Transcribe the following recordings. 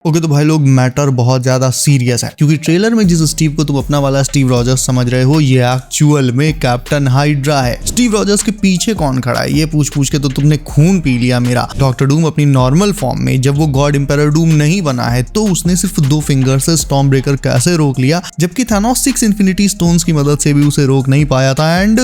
Okay तो भाई लोग मैटर बहुत ज्यादा सीरियस है क्योंकि ट्रेलर में जिस स्टीव को तुम अपना वाला स्टीव रॉजर्स समझ रहे हो ये एक्चुअल में कैप्टन हाइड्रा है। स्टीव रॉजर्स के पीछे कौन खड़ा है ये पूछ के तो तुमने खून पी लिया मेरा। डॉक्टर डूम अपनी नॉर्मल फॉर्म में जब वो गॉड एम्पायर डूम नहीं बना है तो उसने सिर्फ 2 फिंगर से स्टॉर्म ब्रेकर कैसे रोक लिया, जबकि थानोस 6 इन्फिनिटी स्टोन्स की मदद से भी उसे रोक नहीं पाया था। एंड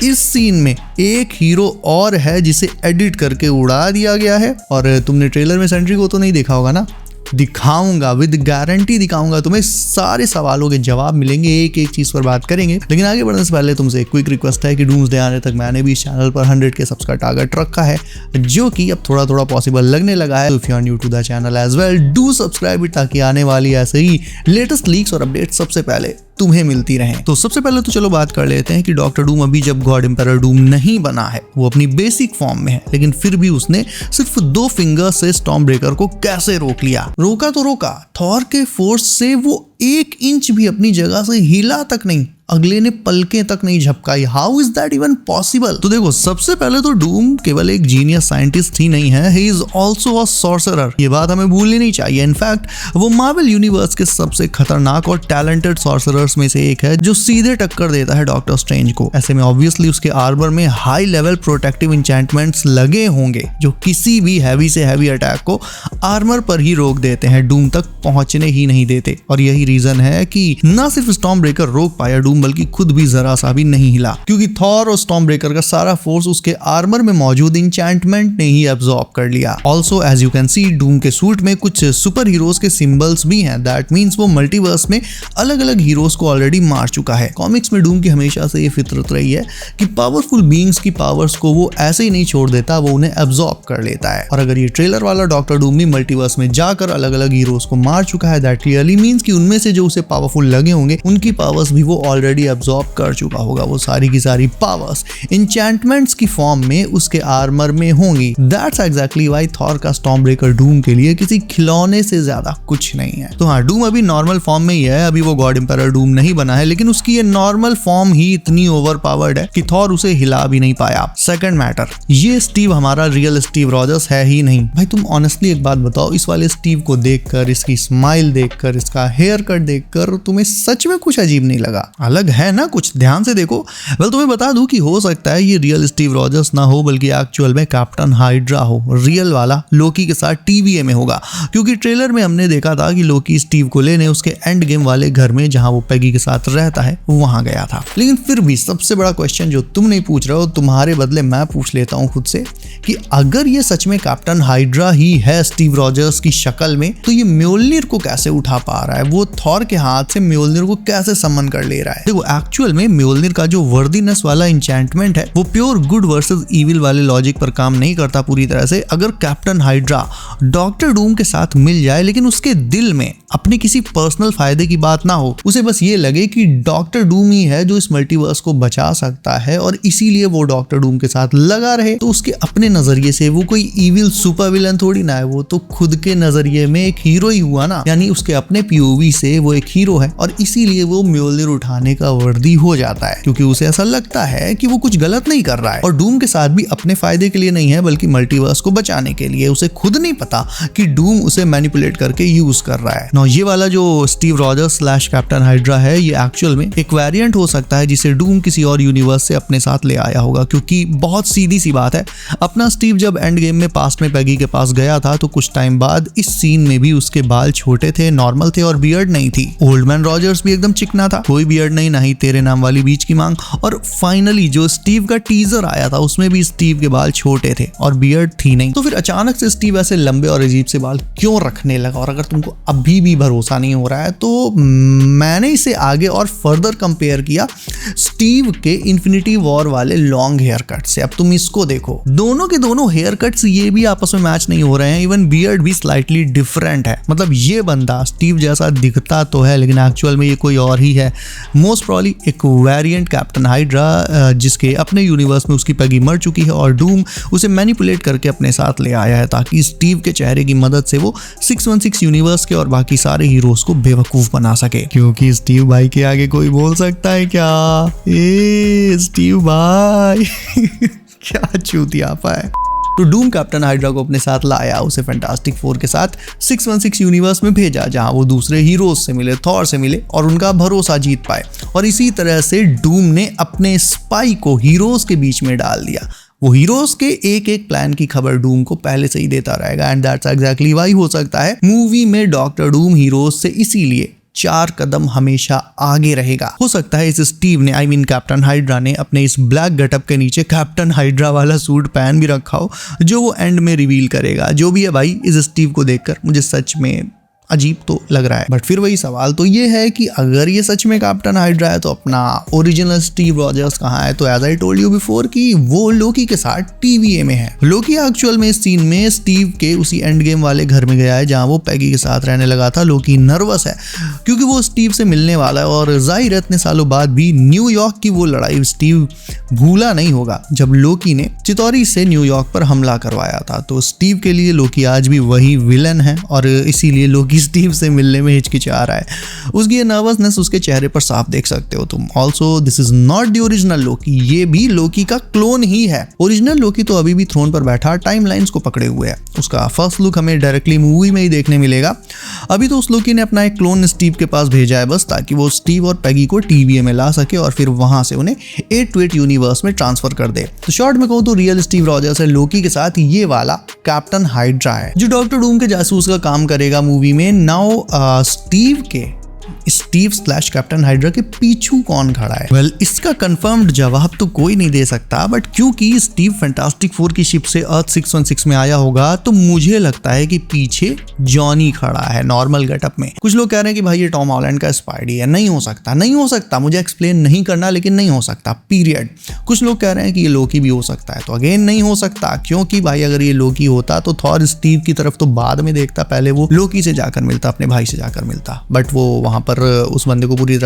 इस सीन में एक हीरो और है जिसे एडिट करके उड़ा दिया गया है। और तुमने ट्रेलर में सेंट्री को तो नहीं देखा होगा ना, दिखाऊंगा, विद गारंटी दिखाऊंगा, तुम्हें सारे सवालों के जवाब मिलेंगे, एक एक चीज पर बात करेंगे। लेकिन आगे बढ़ने से पहले तुमसे एक क्विक रिक्वेस्ट है कि डूम्सडे आने तक मैंने भी इस चैनल पर 100 के सब्स का टारगेट रखा है, जो कि अब थोड़ा थोड़ा पॉसिबल लगने लगा है। If you are new to the channel as well do subscribe it, ताकि आने वाली ऐसे ही लेटेस्ट लीक्स और अपडेट सबसे पहले तुम्हें मिलती रहे। तो सबसे पहले तो चलो बात कर लेते हैं कि डॉक्टर डूम अभी जब गॉड एम्पायर डूम नहीं बना है, वो अपनी बेसिक फॉर्म में है, लेकिन फिर भी उसने सिर्फ 2 फिंगर से स्टॉर्म ब्रेकर को कैसे रोक लिया। रोका तो रोका, थॉर के फोर्स से वो 1 इंच भी अपनी जगह से हिला तक नहीं, अगले ने पलकें तक नहीं झपकाई। How is that even possible? तो देखो, सबसे पहले तो डूम केवल एक जीनियस साइंटिस्ट ही नहीं है, he is also a sorcerer. ये बात हमें भूलनी नहीं चाहिए। इनफैक्ट वो मार्वल यूनिवर्स के सबसे खतरनाक और टैलेंटेड सॉर्सरर्स में से एक है, जो सीधे टक्कर देता है डॉक्टर स्ट्रेंज को। ऐसे में ऑब्वियसली उसके आर्मर में हाई लेवल प्रोटेक्टिव इंचेंटमेंट्स लगे होंगे, जो किसी भी हैवी से हैवी अटैक को आर्मर पर ही रोक देते हैं, डूम तक पहुंचने ही नहीं देते। और यही रीजन है कि ना सिर्फ स्टॉर्म ब्रेकर रोक पाया डूम, बल्कि खुद भी जरा सा भी नहीं हिला, क्योंकि थॉर और स्टॉर्म ब्रेकर का सारा फोर्स उसके आर्मर में मौजूद इंचेंटमेंट ने ही एब्जॉर्ब कर लिया। Also as you can see, Doom के सूट में कुछ सुपर हीरोज के सिंबल्स भी हैं। दैट मींस वो मल्टीवर्स में अलग अलग हीरोज को ऑलरेडी मार चुका है। कॉमिक्स में डूम की हमेशा से ये फितरत रही है कि पावरफुल बीइंग्स की पावर्स को वो ऐसे ही नहीं छोड़ देता, वो उन्हें एब्जॉर्ब कर लेता है। और अगर ये ट्रेलर वाला डॉक्टर डूम भी मल्टीवर्स में जाकर अलग अलग हीरोज को मार चुका है, दैट रियली मींस कि उनमें से जो उसे पावरफुल लगे होंगे, उनकी पावर्स भी वो ऑलरेडी एब्जॉर्ब कर चुका होगा। वो सारी की सारी पावर्स एन्चेंटमेंट्स की फॉर्म में उसके आर्मर में होंगी। दैट्स एग्जैक्टली व्हाई थॉर का स्टॉर्म ब्रेकर डूम के लिए किसी खिलौने से ज्यादा कुछ नहीं है। तो हाँ, डूम अभी नॉर्मल फॉर्म में ही है, अभी वो गॉड एम्पायर डूम नहीं बना है, लेकिन उसकी ये नॉर्मल फॉर्म ही इतनी ओवर पावर्ड है कि थॉर उसे हिला भी नहीं पाया। सेकंड मैटर, ये स्टीव हमारा रियल स्टीव रॉजर्स है ही नहीं। भाई तुम ऑनेस्टली एक बात बताओ, इस वाले स्टीव को देखकर, इसकी स्माइल देखकर, इसका हेयर कट देखकर तुम्हें सच में कुछ अजीब नहीं लगा? अलग है ना कुछ? ध्यान से देखो। वेल तुम्हें बता दूं कि हो सकता है ये रियल स्टीव रॉजर्स ना हो, बल्कि एक्चुअल में कैप्टन हाइड्रा हो। रियल वाला लोकी के साथ टीवीए में होगा, क्योंकि ट्रेलर में हमने देखा था कि लोकी स्टीव को लेने उसके एंड गेम वाले घर में, जहां वो पैगी के साथ रहता है, वहां गया था। लेकिन फिर भी सबसे बड़ा क्वेश्चन जो तुम नहीं पूछ रहे हो, तुम्हारे बदले मैं पूछ लेता हूं खुद से, कि अगर ये सच में कैप्टन हाइड्रा ही है स्टीव रॉजर्स की शक्ल में, तो ये म्योल्निर को कैसे उठा पा रहा है? वो थॉर के हाथ से म्योल्निर को कैसे समन कर ले रहा है? देखो, एक्चुअल में म्योल्निर का जो वर्दीनेस वाला इंचेंटमेंट है, वो प्योर गुड वर्सेस इविल वाले लॉजिक पर काम नहीं करता पूरी तरह से। अगर कैप्टन हाइड्रा डॉक्टर डूम के साथ मिल जाए, लेकिन उसके दिल में अपने किसी पर्सनल फायदे की बात ना हो, उसे बस ये लगे कि डॉक्टर डूम ही है जो इस मल्टीवर्स को बचा सकता है, और इसीलिए वो डॉक्टर डूम के साथ लगा रहे, तो उसके अपने नजरिए से वो कोई इविल सुपर विलन थोड़ी ना है, वो तो खुद के नजरिए में एक हीरो ही हुआ ना। यानी उसके अपने पीओवी से वो एक हीरो है, और इसीलिए वो म्योल्निर उठाने का वर्दी हो जाता है, क्योंकि उसे ऐसा लगता है कि वो कुछ गलत नहीं कर रहा है। और डूम के साथ भी अपने फायदे के लिए नहीं है, बल्कि मल्टीवर्स को बचाने के लिए। उसे खुद नहीं पता कि डूम उसे मैनिपुलेट करके यूज कर रहा है। ये वाला जो स्टीव रॉजर्स / कैप्टन हाइड्रा है, ये एक्चुअल में एक वेरिएंट हो सकता है जिसे डूम किसी और यूनिवर्स से अपने साथ ले आया होगा, क्योंकि बहुत सीधी सी बात है, अपना स्टीव जब एंड गेम में पास्ट में पैगी के पास गया था, तो कुछ टाइम बाद इस सीन में भी उसके बाल छोटे थे, नॉर्मल थे, और बियर्ड नहीं थी। ओल्ड मैन रॉजर्स भी एकदम चिकना था, कोई बियर्ड नहीं, ना ही तेरे नाम वाली बीच की मांग। और फाइनली जो स्टीव का टीजर आया था, उसमें भी स्टीव के बाल छोटे थे और बियर्ड थी नहीं। तो फिर अचानक से स्टीव ऐसे लंबे और अजीब से बाल क्यों रखने लगा? और अगर तुमको अभी भी भरोसा नहीं हो रहा है, तो मैंने इसे आगे और फर्दर कंपेयर किया स्टीव के इन्फिनिटी वॉर वाले लॉन्ग हेयर कट से। अब तुम इसको देखो, दोनों के दोनों हेयर कट्स ये भी आपस में मैच नहीं हो रहे हैं, इवन बियर्ड भी स्लाइटली डिफरेंट है। मतलब ये बंदा स्टीव जैसा दिखता तो है, लेकिन एक्चुअल में ये कोई और ही है। मोस्ट प्रॉब्ली एक वेरिएंट कैप्टन हाइड्रा, जिसके अपने यूनिवर्स में उसकी पैगी मर चुकी है, और डूम उसे मैनिपुलेट करके अपने साथ ले आया है, ताकि स्टीव के चेहरे की मदद से वो 616 यूनिवर्स के और बाकी सारे हीरोज को बेवकूफ बना सके। क्योंकि स्टीव भाई के आगे कोई बोल सकता है क्या? ए स्टीव भाई क्या चूतियापा है। तो डूम कैप्टन हाइड्रा को अपने साथ लाया, उसे फैंटास्टिक फोर के साथ 616 यूनिवर्स में भेजा जहां वो दूसरे हीरोज से मिले, थॉर से मिले और उनका भरोसा जीत पाए। और इसी तरह से डूम ने अपने स्पाई को हीरोज के बीच में डाल दिया। वो हीरोज के एक एक प्लान की खबर डूम को पहले से ही देता रहेगा एंड दैट्स एग्जैक्टली व्हाई हो सकता है मूवी में डॉक्टर डूम हीरोज से इसीलिए 4 कदम हमेशा आगे रहेगा। हो सकता है इस स्टीव ने कैप्टन हाइड्रा ने अपने इस ब्लैक गेटअप के नीचे कैप्टन हाइड्रा वाला सूट पहन भी रखा हो जो वो एंड में रिवील करेगा। जो भी है भाई, इस स्टीव को देखकर मुझे सच में अजीब तो लग रहा है। बट फिर वही सवाल तो ये है कि अगर ये सच में कैप्टन हाइड्रा है तो अपना ओरिजिनल स्टीव रॉजर्स कहाँ है? तो as I told you before कि वो लोकी के साथ TVA में है। लोकी एक्चुअल में इस सीन में स्टीव के उसी एंड गेम वाले घर में गया है जहाँ वो पैगी के साथ रहने लगा था। लोकी नर्वस है क्योंकि वो स्टीव से मिलने वाला है और जाहिर है इतने सालों बाद भी न्यूयॉर्क की वो लड़ाई स्टीव भूला नहीं होगा जब लोकी ने चितौरी से न्यूयॉर्क पर हमला करवाया था। तो स्टीव के लिए लोकी आज भी वही विलन है और इसीलिए लोकी स्टीव से मिलने में हिचकिचा रहा है। उसकी ये नर्वसनेस उसके चेहरे पर साफ देख सकते हो तुम। Also this is not the original Loki, ये भी लोकी का क्लोन ही है। ओरिजिनल लोकी तो अभी भी थ्रोन पर बैठा टाइमलाइंस को पकड़े हुए है। उसका फर्स्ट लुक हमें डायरेक्टली मूवी में ही देखने मिलेगा। अभी तो उस लोकी ने अपना एक क्लोन स्टीव के पास भेजा है बस ताकि वो स्टीव और पैगी को TVA में ला सके और फिर वहां से उन्हें 8 to 8 यूनिवर्स में ट्रांसफर कर दे। तो शॉर्ट में कहूँ तो रियल स्टीव रॉजर्स है लोकी के साथ ये वाला कैप्टन हाइड्रा है जो डॉक्टर डूम के जासूस का काम करेगा मूवी में। नाउ स्टीव / कैप्टन हाइड्रा के पीछू कौन खड़ा है? वेल, इसका कंफर्म्ड जवाब तो कोई नहीं दे सकता बट क्योंकि स्टीव फैंटास्टिक फोर की शिप से अर्थ 616 में आया होगा तो मुझे लगता है कि पीछे जॉनी खड़ा है नॉर्मल गेटअप में। कुछ लोग कह रहे हैं कि भाई ये टॉम हॉलैंड का स्पाइडी है। नहीं हो सकता, मुझे एक्सप्लेन नहीं करना लेकिन नहीं हो सकता, पीरियड। कुछ लोग कह रहे हैं कि ये लोकी भी हो सकता है, तो अगेन नहीं हो सकता क्योंकि भाई अगर ये लोकी होता तो थॉर स्टीव की तरफ तो बाद में देखता, पहले वो लोकी से जाकर मिलता, अपने भाई से जाकर मिलता। बट वो वहां पर उस बंदे को पूरी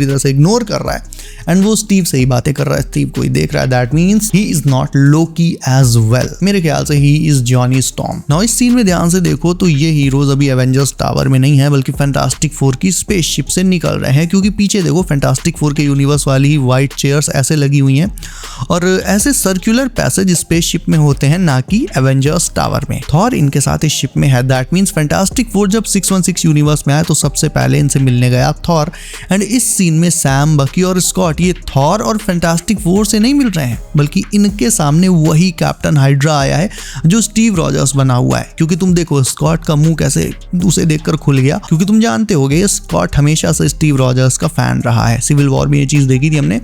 तरह से इग्नोर कर रहा है एंड वो स्टीव से ही बातें कर रहा है, स्टीव को ही देख रहा है। That means he is not Loki as well. मेरे ख्याल से he is Johnny Storm. Now इस सीन में ध्यान से देखो तो ये हीरोज अभी एवेंजर्स टावर में नहीं है बल्कि फैंटास्टिक फोर की स्पेसशिप से निकल रहे हैं क्योंकि पीछे देखो फैंटास्टिक फोर के यूनिवर्स वाली ही व्हाइट चेयर्स ऐसे लगी हुई हैं और ऐसे सर्कुलर पैसेज स्पेसशिप में होते हैं ना कि एवेंजर्स टावर में। थॉर इनके साथ इस शिप में है। दैट मींस फैंटास्टिक फोर जब 616 यूनिवर्स में आया तो सबसे पहले इनसे मिलने गया थॉर एंड इस सीन में सैम, बकी और स्कॉट ये थॉर और फैंटास्टिक फोर से नहीं मिल रहे हैं बल्कि इनके सामने वही कैप्टन हाइड्रा आया है जो स्टीव रॉजर्स बना हुआ है। क्योंकि तुम देखो स्कॉट का मुंह कैसे उसे देखकर खुल गया क्योंकि तुम जानते होगे स्कॉट हमेशा से स्टीव रॉजर्स का फैन रहा है। सिविल वॉर में ये चीज देखी थी हमने।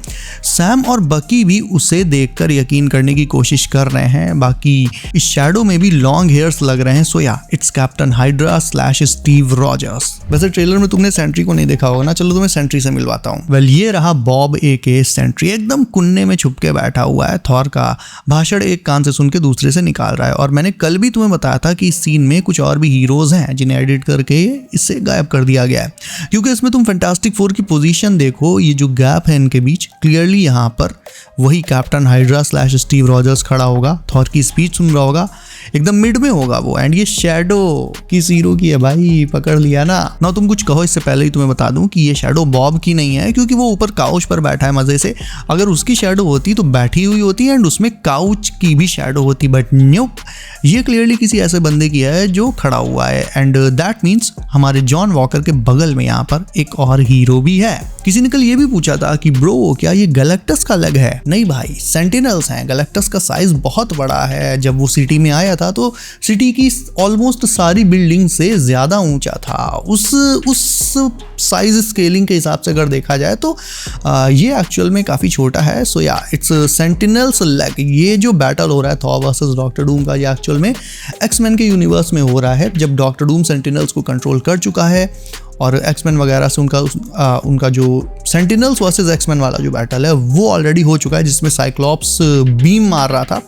सैम और बकी भी उसे देखकर यकीन करने की कोशिश कर रहे हैं। बाकी इस शैडो में भी लॉन्ग हेयर्स लग रहे हैं। सो या it's captain hydra / Steve Rogers. वैसे ट्रेलर में तुमने सेंट्री को नहीं देखा होगा ना, चलो तुम्हें सेंट्री से मिलवाता हूँ। वेल, ये रहा बॉब AK सेंट्री, एकदम कुन्ने में छुप के बैठा हुआ है। थॉर का भाषण एक कान से सुन के दूसरे से निकाल रहा है और मैंने कल भी तुम्हें बताया था कि इस सीन में कुछ और भी हीरोज हैं जिन्हें एडिट करके इससे गायब कर दिया गया है क्योंकि इसमें तुम फैंटास्टिक फोर की पोजीशन देखो, ये जो गैप है इनके बीच क्लियरली यहाँ पर वही कैप्टन हाइड्रा / स्टीव रॉजर्स खड़ा होगा। थॉर की स्पीच सुन रहा होगा, एकदम मिड में होगा वो एंड ये शैडो किस हीरो की है भाई, पकड़ लिया ना तुम कुछ कहो इससे पहले ही तुम्हें बता दूं कि ये शैडो बॉब की नहीं है क्योंकि वो ऊपर काउच पर बैठा है मजे से। अगर उसकी शैडो होती तो बैठी हुई होती एंड उसमें काउच की भी शैडो होती बट न्यूप, ये क्लियरली किसी ऐसे बंदे की है जो खड़ा हुआ है एंड दैट मीन्स हमारे जॉन वॉकर के बगल में यहाँ पर एक और हीरो भी है। किसी ने कल ये भी पूछा था कि ब्रो क्या ये गैलेक्टस का लेग है? नहीं भाई, सेंटिनल्स हैं। गैलेक्टस का साइज बहुत बड़ा है। जब वो सिटी में आया था तो सिटी की ऑलमोस्ट सारी बिल्डिंग से ज्यादा ऊंचा था। उस साइज स्केलिंग के हिसाब से अगर देखा जाए तो ये एक्चुअल में काफी छोटा है। सो या इट्स सेंटिनल्स लेग। ये जो बैटल हो रहा है थॉर वर्सेस डॉक्टर डूम का, ये एक्चुअल में एक्समैन के यूनिवर्स में हो रहा है जब डॉक्टर डूम सेंटिनल्स को कंट्रोल कर चुका है और एक्समैन वगैरह से उनका जो सेंटिनल्स वर्सेस एक्समैन वाला जो बैटल है वो ऑलरेडी हो चुका है जिसमें साइक्लॉप्स बीम मार रहा था।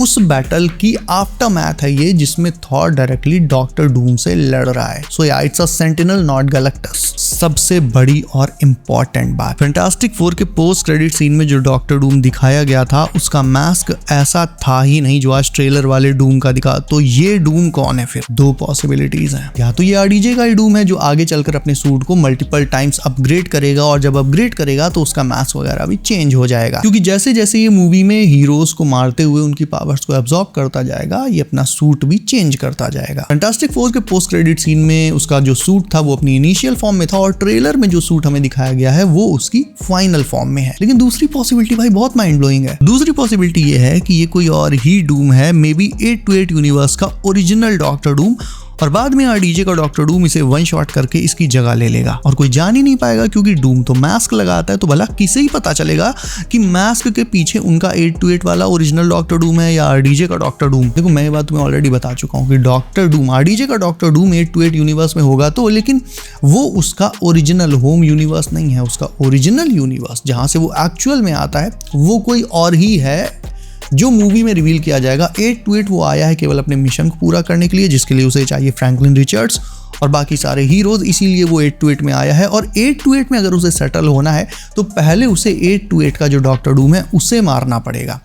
उस बैटल की आफ्टरमैथ है ये जिसमें थॉर डायरेक्टली डॉक्टर डूम से लड़ रहा है। सो या it's a sentinel not Galactus. सबसे बड़ी और इम्पॉर्टेंट बात, फैंटास्टिक फोर के पोस्ट क्रेडिट सीन में जो डॉक्टर डूम दिखाया गया था उसका मास्क ऐसा था ही नहीं जो आज ट्रेलर वाले डूम का दिखा। तो ये डूम कौन है फिर? दो पॉसिबिलिटीज हैं, या तो ये RDJ का ही डूम है जो आगे चलकर अपने सूट को मल्टीपल टाइम्स अपग्रेड करेगा, और जब अपग्रेड करेगा तो उसका मास वगैरह भी चेंज हो जाएगा, क्योंकि जैसे जैसे ये मूवी में हीरोज को मारते हुए उनकी पावर्स को एब्जॉर्ब करता जाएगा, ये अपना सूट भी चेंज करता जाएगा। फैंटास्टिक फोर के पोस्ट क्रेडिट सीन में उसका जो सूट था वो अपनी इनिशियल फॉर्म में था, और ट्रेलर में जो सूट हमें दिखाया गया है वो उसकी फाइनल फॉर्म में है। लेकिन दूसरी पॉसिबिलिटी भाई बहुत माइंड ब्लोइंग है। दूसरी पॉसिबिलिटी ये है कि ये कोई और ही डूम है, मे बी 828 यूनिवर्स का ओरिजिनल डॉक्टर डूम, और बाद में आरडीजे का डॉक्टर डूम इसे वन शॉट करके इसकी जगह ले लेगा और कोई जान ही नहीं पाएगा, क्योंकि डूम तो मास्क लगाता है, तो भला किसे ही पता चलेगा कि मास्क के पीछे उनका 828 वाला ओरिजिनल डॉक्टर डूम है या आरडीजे का डॉक्टर डूम। देखो मैं ये बात तुम्हें ऑलरेडी बता चुका हूँ कि डॉक्टर डूम, आरडीजे का डॉक्टर डूम 828 यूनिवर्स में होगा तो, लेकिन वो उसका ओरिजिनल होम यूनिवर्स नहीं है। उसका ओरिजिनल यूनिवर्स जहाँ से वो एक्चुअल में आता है वो कोई और ही है, जो मूवी में रिवील किया जाएगा। 828 वो आया है केवल अपने मिशन को पूरा करने के लिए, जिसके लिए उसे चाहिए फ्रैंकलिन रिचर्ड्स और बाकी सारे हीरोज, इसीलिए वो 828 में आया है। और 828 में अगर उसे सेटल होना है तो पहले उसे 828 का जो डॉक्टर डूम है उसे मारना पड़ेगा।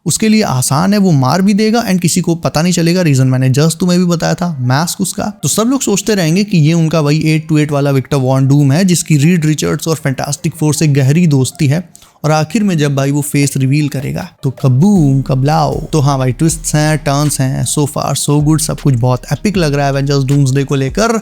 उसके लिए आसान है, वो मार भी देगा एंड किसी को पता नहीं चलेगा। रीजन मैंने जस्ट तुम्हें भी बताया था, मास्क उसका। तो सब लोग सोचते रहेंगे कि ये उनका वही 828 वाला विक्टर वॉन डूम है, जिसकी रीड रिचर्ड्स और फैंटास्टिक फोर से गहरी दोस्ती है। और आखिर में जब भाई वो फेस रिवील करेगा तो कबूम कबलाओ। तो हाँ भाई, ट्विस्ट्स हैं, टर्न्स हैं, सो फार सो गुड, सब कुछ बहुत एपिक लग रहा है एवेंजर्स डूम्सडे को लेकर।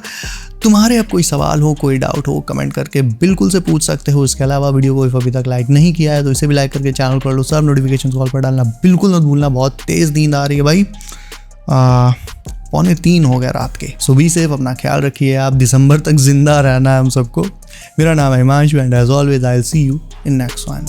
तुम्हारे अब कोई सवाल हो, कोई डाउट हो, कमेंट करके बिल्कुल से पूछ सकते हो। इसके अलावा वीडियो को अभी तक लाइक नहीं किया है तो इसे भी लाइक करके चैनल कर लो। सब नोटिफिकेशन कॉल पर डालना बिल्कुल मत भूलना। बहुत तेज़ नींद आ रही है भाई, 2:45 हो गया रात के। सो बी सेफ, अपना ख्याल रखिए। आप दिसंबर तक जिंदा रहना है हम सबको। मेरा नाम है Himanshu and as always I will see you in next one.